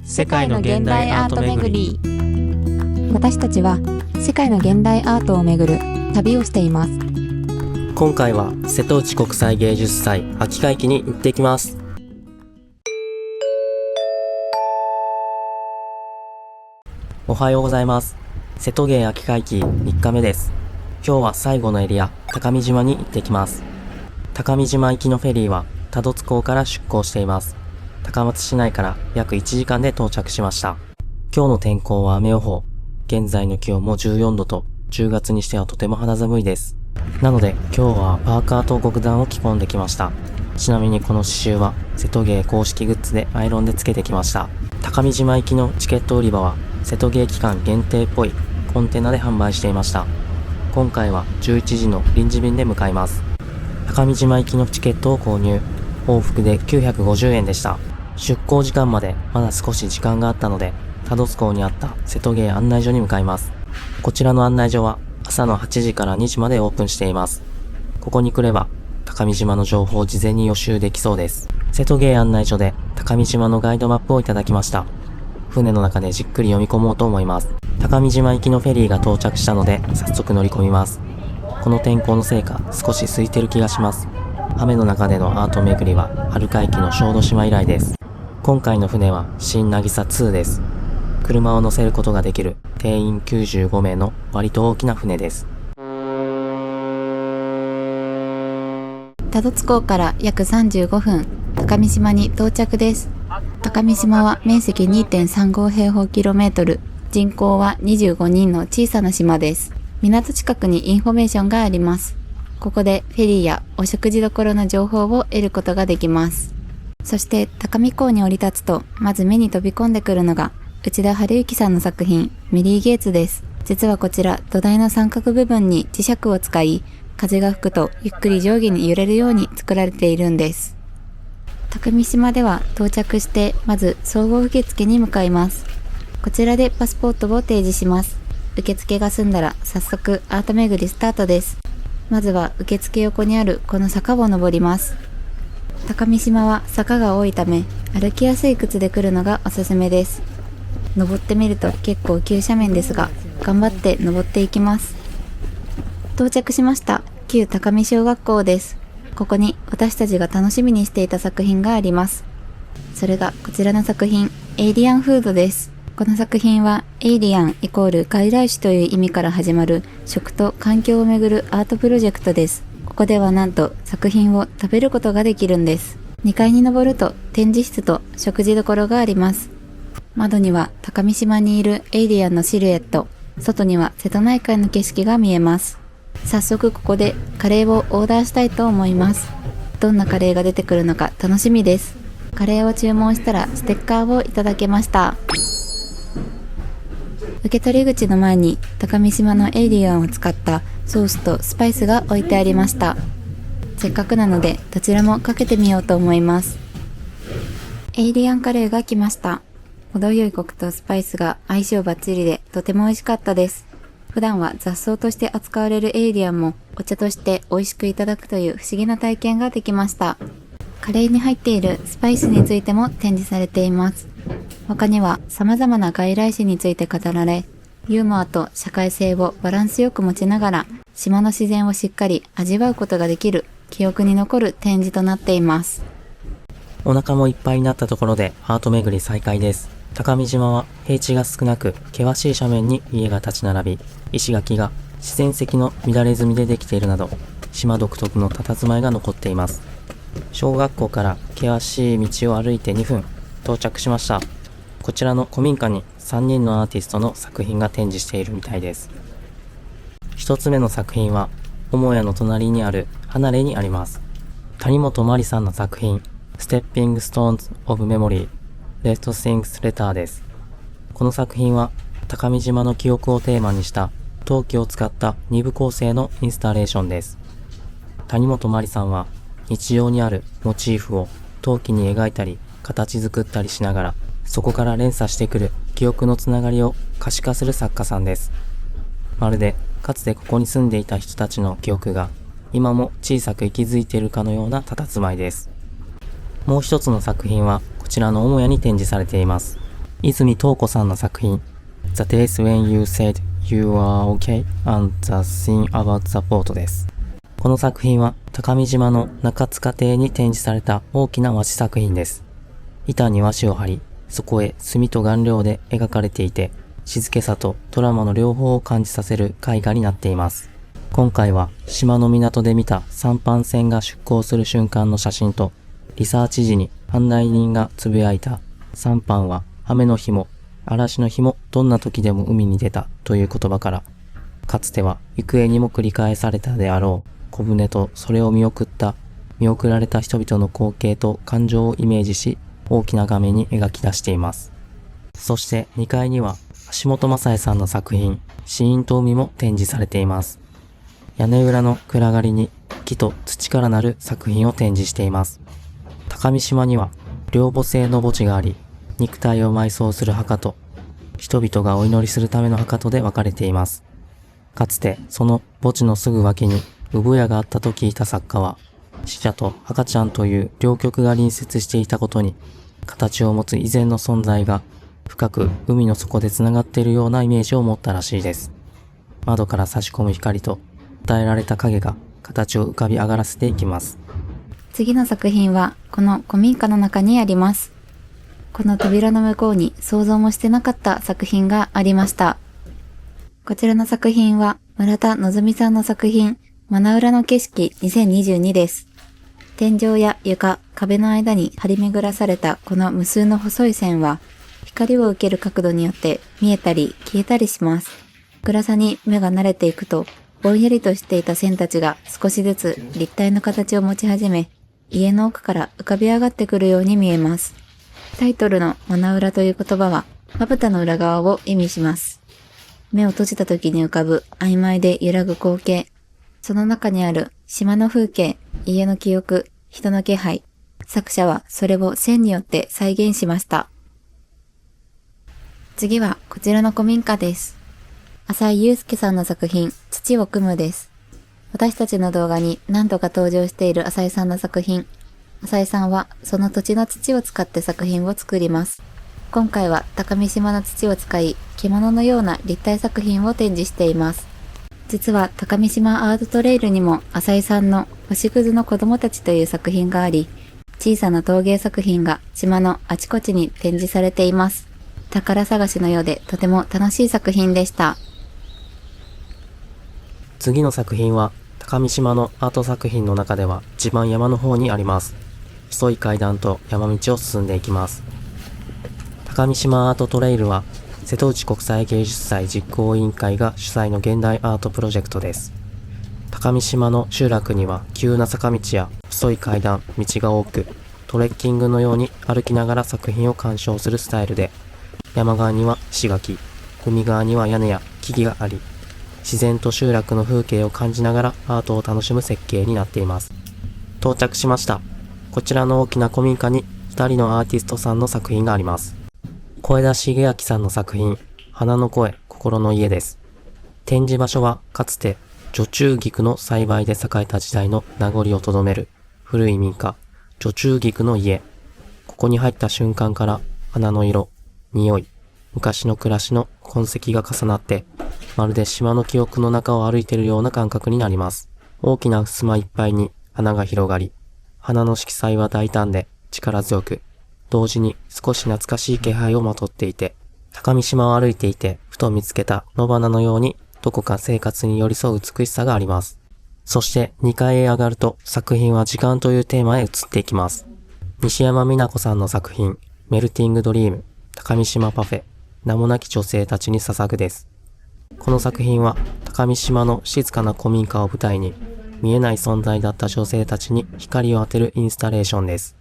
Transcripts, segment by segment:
世界の現代アート巡り。私たちは世界の現代アートを巡る旅をしています。今回は瀬戸内国際芸術祭秋会期に行ってきます。おはようございます。瀬戸芸秋会期3日目です。今日は最後のエリア高見島に行ってきます。高見島行きのフェリーは多度津港から出港しています。高松市内から約1時間で到着しました。今日の天候は雨予報。現在の気温も14度と10月にしてはとても肌寒いです。なので今日はパーカーと極暖を着込んできました。ちなみにこの刺繍は瀬戸芸公式グッズでアイロンでつけてきました。高見島行きのチケット売り場は瀬戸芸期間限定っぽいコンテナで販売していました。今回は11時の臨時便で向かいます。高見島行きのチケットを購入。往復で950円でした。出港時間までまだ少し時間があったので、多度津港にあった瀬戸芸案内所に向かいます。こちらの案内所は朝の8時から2時までオープンしています。ここに来れば高見島の情報を事前に予習できそうです。瀬戸芸案内所で高見島のガイドマップをいただきました。船の中でじっくり読み込もうと思います。高見島行きのフェリーが到着したので早速乗り込みます。この天候のせいか少し空いてる気がします。雨の中でのアート巡りは春会期の小豆島以来です。今回の船は新渚2です。車を乗せることができる定員95名の割と大きな船です。多度津港から約35分、高見島に到着です。高見島は面積 2.35 平方キロメートル、人口は25人の小さな島です。港近くにインフォメーションがあります。ここでフェリーやお食事処の情報を得ることができます。そして高見港に降り立つと、まず目に飛び込んでくるのが内田晴之さんの作品メリーゲーツです。実はこちら土台の三角部分に磁石を使い、風が吹くとゆっくり上下に揺れるように作られているんです。高見島では到着してまず総合受付に向かいます。こちらでパスポートを提示します。受付が済んだら早速アート巡りスタートです。まずは受付横にあるこの坂を登ります。高見島は坂が多いため歩きやすい靴で来るのがおすすめです。登ってみると結構急斜面ですが頑張って登っていきます。到着しました。旧高見小学校です。ここに私たちが楽しみにしていた作品があります。それがこちらの作品エイリアンフードです。この作品はエイリアンイコール外来種という意味から始まる食と環境をめぐるアートプロジェクトです。ここではなんと作品を食べることができるんです。2階に登ると展示室と食事処があります。窓には高見島にいるエイリアンのシルエット、外には瀬戸内海の景色が見えます。早速ここでカレーをオーダーしたいと思います。どんなカレーが出てくるのか楽しみです。カレーを注文したらステッカーをいただけました。受け取り口の前に高見島のエイリアンを使ったソースとスパイスが置いてありました。せっかくなのでどちらもかけてみようと思います。エイリアンカレーが来ました。程よいコクとスパイスが相性バッチリでとても美味しかったです。普段は雑草として扱われるエイリアンもお茶として美味しくいただくという不思議な体験ができました。カレーに入っているスパイスについても展示されています。他には様々な外来種について語られ、ユーモアと社会性をバランスよく持ちながら島の自然をしっかり味わうことができる記憶に残る展示となっています。お腹もいっぱいになったところでアート巡り再開です。高見島は平地が少なく険しい斜面に家が立ち並び、石垣が自然石の乱れ墨でできているなど島独特の佇まいが残っています。小学校から険しい道を歩いて2分到着しました。こちらの古民家に3人のアーティストの作品が展示しているみたいです。一つ目の作品は母屋の隣にある離れにあります。谷本真理さんの作品ステッピングストーンズオブメモリーレストシングスレターです。この作品は高見島の記憶をテーマにした陶器を使った2部構成のインスタレーションです。谷本真理さんは日常にあるモチーフを陶器に描いたり形作ったりしながらそこから連鎖してくる記憶のつながりを可視化する作家さんです。まるでかつてここに住んでいた人たちの記憶が今も小さく息づいているかのような佇まいです。もう一つの作品はこちらの母屋に展示されています。泉東子さんの作品 The Days When You Said You Are Okay and the Thing About the Boat です。この作品は高見島の中塚邸に展示された大きな和紙作品です。板に和紙を貼り、そこへ墨と顔料で描かれていて、静けさとドラマの両方を感じさせる絵画になっています。今回は島の港で見た三帆船が出港する瞬間の写真と、リサーチ時に案内人がつぶやいた三帆は雨の日も嵐の日もどんな時でも海に出たという言葉から、かつては行方にも繰り返されたであろう小舟とそれを見送られた人々の光景と感情をイメージし、大きな画面に描き出しています。そして2階には橋本雅恵さんの作品死因と海も展示されています。屋根裏の暗がりに木と土からなる作品を展示しています。高見島には両母製の墓地があり、肉体を埋葬する墓と人々がお祈りするための墓とで分かれています。かつてその墓地のすぐ脇に産屋があったと聞いた作家は、死者と赤ちゃんという両極が隣接していたことに、形を持つ以前の存在が深く海の底で繋がっているようなイメージを持ったらしいです。窓から差し込む光と与えられた影が形を浮かび上がらせていきます。次の作品はこの古民家の中にあります。この扉の向こうに想像もしてなかった作品がありました。こちらの作品は村田のぞみさんの作品真裏の景色2022です。天井や床、壁の間に張り巡らされたこの無数の細い線は光を受ける角度によって見えたり消えたりします。暗さに目が慣れていくとぼんやりとしていた線たちが少しずつ立体の形を持ち始め、家の奥から浮かび上がってくるように見えます。タイトルの真裏という言葉はまぶたの裏側を意味します。目を閉じた時に浮かぶ曖昧で揺らぐ光景、その中にある島の風景、家の記憶、人の気配、作者はそれを線によって再現しました。次はこちらの古民家です。浅井祐介さんの作品、土を汲むです。私たちの動画に何度か登場している浅井さんの作品。浅井さんはその土地の土を使って作品を作ります。今回は高見島の土を使い、獣のような立体作品を展示しています。実は高見島アートトレイルにも浅井さんの星屑の子供たちという作品があり、小さな陶芸作品が島のあちこちに展示されています。宝探しのようでとても楽しい作品でした。次の作品は高見島のアート作品の中では一番山の方にあります。細い階段と山道を進んでいきます。高見島アートトレイルは瀬戸内国際芸術祭実行委員会が主催の現代アートプロジェクトです。高見島の集落には急な坂道や細い階段、道が多く、トレッキングのように歩きながら作品を鑑賞するスタイルで、山側には石垣、海側には屋根や木々があり、自然と集落の風景を感じながらアートを楽しむ設計になっています。到着しました。こちらの大きな古民家に2人のアーティストさんの作品があります。小枝茂明さんの作品、花の声、心の家です。展示場所はかつて女中菊の栽培で栄えた時代の名残をとどめる古い民家、女中菊の家。ここに入った瞬間から花の色、匂い、昔の暮らしの痕跡が重なって、まるで島の記憶の中を歩いているような感覚になります。大きな襖いっぱいに花が広がり、花の色彩は大胆で力強く、同時に少し懐かしい気配をまとっていて、高見島を歩いていてふと見つけた野花のようにどこか生活に寄り添う美しさがあります。そして2階へ上がると作品は時間というテーマへ移っていきます。西山美奈子さんの作品、メルティングドリーム、高見島パフェ、名もなき女性たちに捧ぐです。この作品は高見島の静かな古民家を舞台に見えない存在だった女性たちに光を当てるインスタレーションです。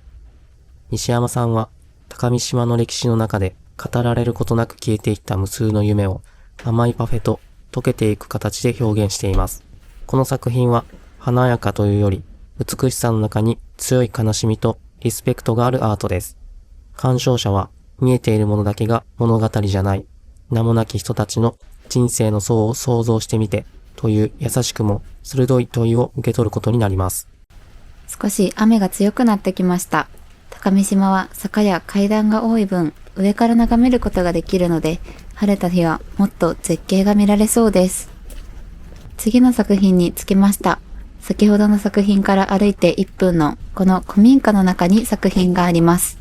西山さんは高見島の歴史の中で語られることなく消えていった無数の夢を甘いパフェと溶けていく形で表現しています。この作品は華やかというより美しさの中に強い悲しみとリスペクトがあるアートです。鑑賞者は見えているものだけが物語じゃない、名もなき人たちの人生の層を想像してみてという優しくも鋭い問いを受け取ることになります。少し雨が強くなってきました。高見島は坂や階段が多い分、上から眺めることができるので、晴れた日はもっと絶景が見られそうです。次の作品に着きました。先ほどの作品から歩いて1分のこの古民家の中に作品があります。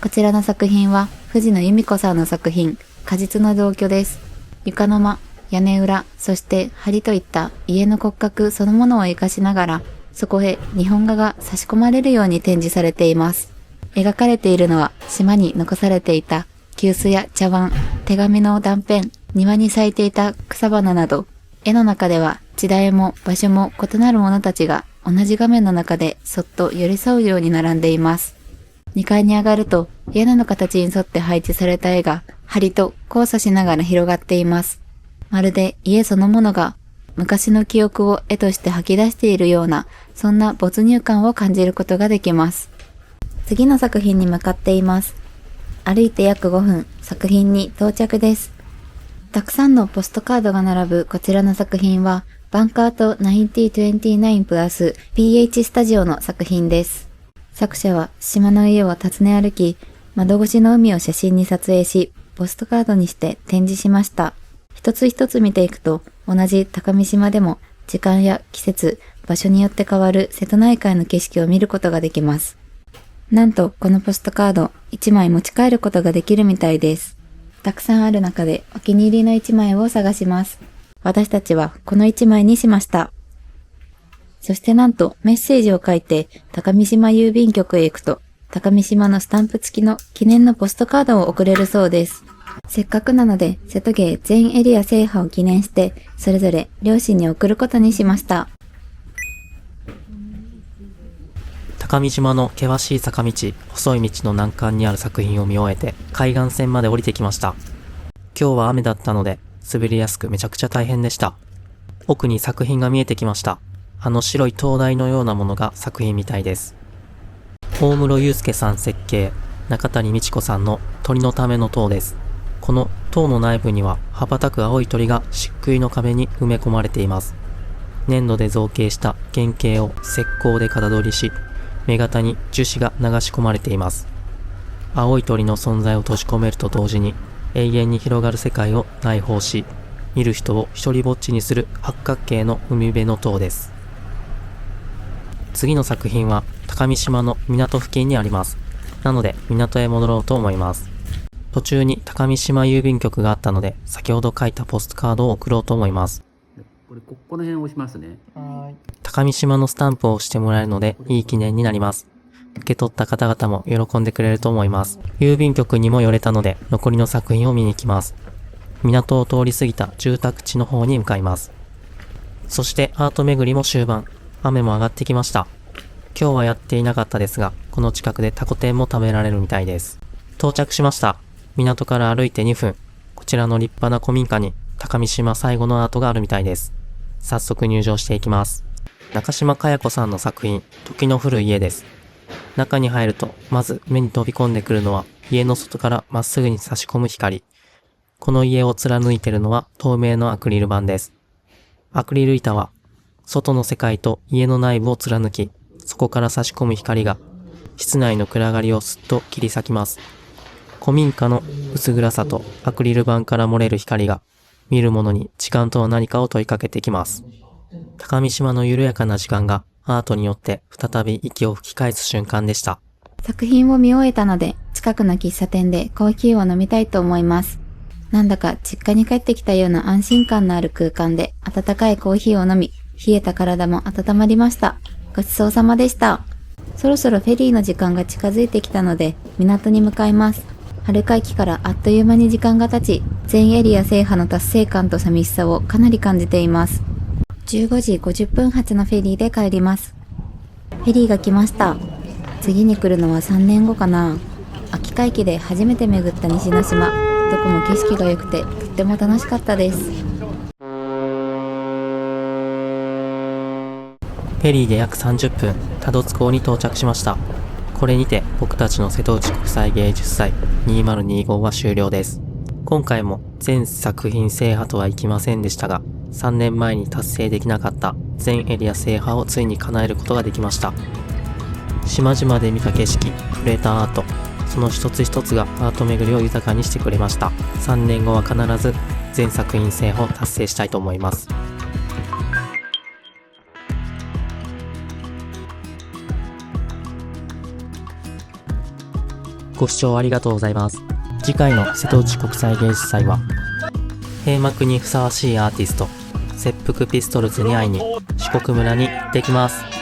こちらの作品は藤野由美子さんの作品、果実の同居です。床の間、屋根裏、そして梁といった家の骨格そのものを活かしながら、そこへ日本画が差し込まれるように展示されています。描かれているのは島に残されていた急須や茶碗、手紙の断片、庭に咲いていた草花など、絵の中では時代も場所も異なるものたちが同じ画面の中でそっと寄り添うように並んでいます。2階に上がると屋根の形に沿って配置された絵が梁と交差しながら広がっています。まるで家そのものが昔の記憶を絵として吐き出しているような、そんな没入感を感じることができます。次の作品に向かっています。歩いて約5分、作品に到着です。たくさんのポストカードが並ぶこちらの作品は、バンカート9029プラス PH スタジオの作品です。作者は島の家を訪ね歩き、窓越しの海を写真に撮影し、ポストカードにして展示しました。一つ一つ見ていくと、同じ高見島でも時間や季節、場所によって変わる瀬戸内海の景色を見ることができます。なんとこのポストカード1枚持ち帰ることができるみたいです。たくさんある中でお気に入りの1枚を探します。私たちはこの1枚にしました。そしてなんとメッセージを書いて高見島郵便局へ行くと、高見島のスタンプ付きの記念のポストカードを送れるそうです。せっかくなので瀬戸芸全エリア制覇を記念して、それぞれ両親に送ることにしました。高見島の険しい坂道、細い道の難関にある作品を見終えて、海岸線まで降りてきました。今日は雨だったので、滑りやすくめちゃくちゃ大変でした。奥に作品が見えてきました。あの白い灯台のようなものが作品みたいです。大室祐介さん設計、中谷美智子さんの鳥のための塔です。この塔の内部には羽ばたく青い鳥が漆喰の壁に埋め込まれています。粘土で造形した原型を石膏で型取りし、目型に樹脂が流し込まれています。青い鳥の存在を閉じ込めると同時に永遠に広がる世界を内包し、見る人を一人ぼっちにする八角形の海辺の塔です。次の作品は高見島の港付近にあります。なので港へ戻ろうと思います。途中に高見島郵便局があったので、先ほど書いたポストカードを送ろうと思います。この辺を押しますね。高見島のスタンプを押してもらえるのでいい記念になります。受け取った方々も喜んでくれると思います。郵便局にも寄れたので残りの作品を見に行きます。港を通り過ぎた住宅地の方に向かいます。そしてアート巡りも終盤。雨も上がってきました。今日はやっていなかったですが、この近くでタコ天も食べられるみたいです。到着しました。港から歩いて2分。こちらの立派な古民家に高見島最後のアートがあるみたいです。早速入場していきます。中島かや子さんの作品、時の降る家です。中に入ると、まず目に飛び込んでくるのは、家の外からまっすぐに差し込む光。この家を貫いているのは透明のアクリル板です。アクリル板は、外の世界と家の内部を貫き、そこから差し込む光が、室内の暗がりをすっと切り裂きます。古民家の薄暗さとアクリル板から漏れる光が、見る者に時間とは何かを問いかけてきます。高見島の緩やかな時間がアートによって再び息を吹き返す瞬間でした。作品を見終えたので、近くの喫茶店でコーヒーを飲みたいと思います。なんだか実家に帰ってきたような安心感のある空間で温かいコーヒーを飲み、冷えた体も温まりました。ごちそうさまでした。そろそろフェリーの時間が近づいてきたので、港に向かいます。春会期からあっという間に時間が経ち、全エリア制覇の達成感と寂しさをかなり感じています。15時50分発のフェリーで帰ります。フェリーが来ました。次に来るのは3年後かな。秋会期で初めて巡った西之島。どこも景色が良くてとっても楽しかったです。フェリーで約30分、多度津港に到着しました。これにて僕たちの瀬戸内国際芸術祭2025は終了です。今回も全作品制覇とはいきませんでしたが、3年前に達成できなかった全エリア制覇をついに叶えることができました。島々で見た景色、触れたアート、その一つ一つがアート巡りを豊かにしてくれました。3年後は必ず全作品制覇を達成したいと思います。ご視聴ありがとうございます。次回の瀬戸内国際芸術祭は、閉幕にふさわしいアーティスト、切腹ピストルズに会いに四国村に行ってきます。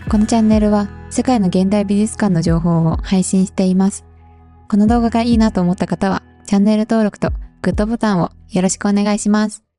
このチャンネルは世界の現代美術館の情報を配信しています。この動画がいいなと思った方はチャンネル登録とグッドボタンをよろしくお願いします。